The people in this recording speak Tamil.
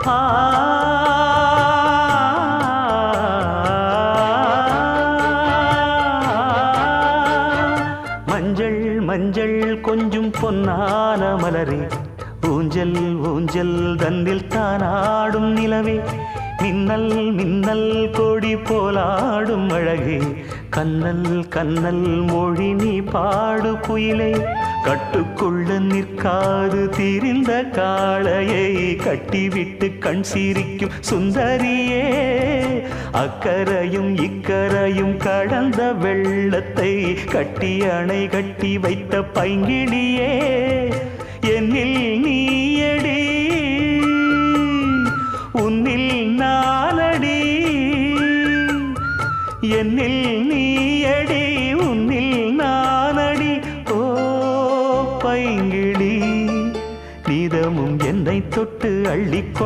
ஆ மஞ்சள் மஞ்சள் கொஞ்சம் பொன்னான மலரே ஊஞ்சல் ஊஞ்சல் தன்னில் தானாடும் நிலவே மின்னல் மின்னல் கொடி போலாடும் அழகே கண்ணல் கண்ணல் மொழி நீ பாடு குயிலே கட்டுக்குள்ள நிற்காது திரிந்த காளையை கட்டிவிட்டு கண் சிரிக்கும் சுந்தரியே அக்கரையும் இக்கரையும் கடந்த வெள்ளத்தை கட்டி அணை கட்டி வைத்த பைங்கிளியே என்னில் நீயடி உன்னில் நானடி என்னில் நீயடி உன்னில் நானடி ஓ பைங்கிளி நீதமும் என்னை தொட்டு அள்ளிக்கொண்டு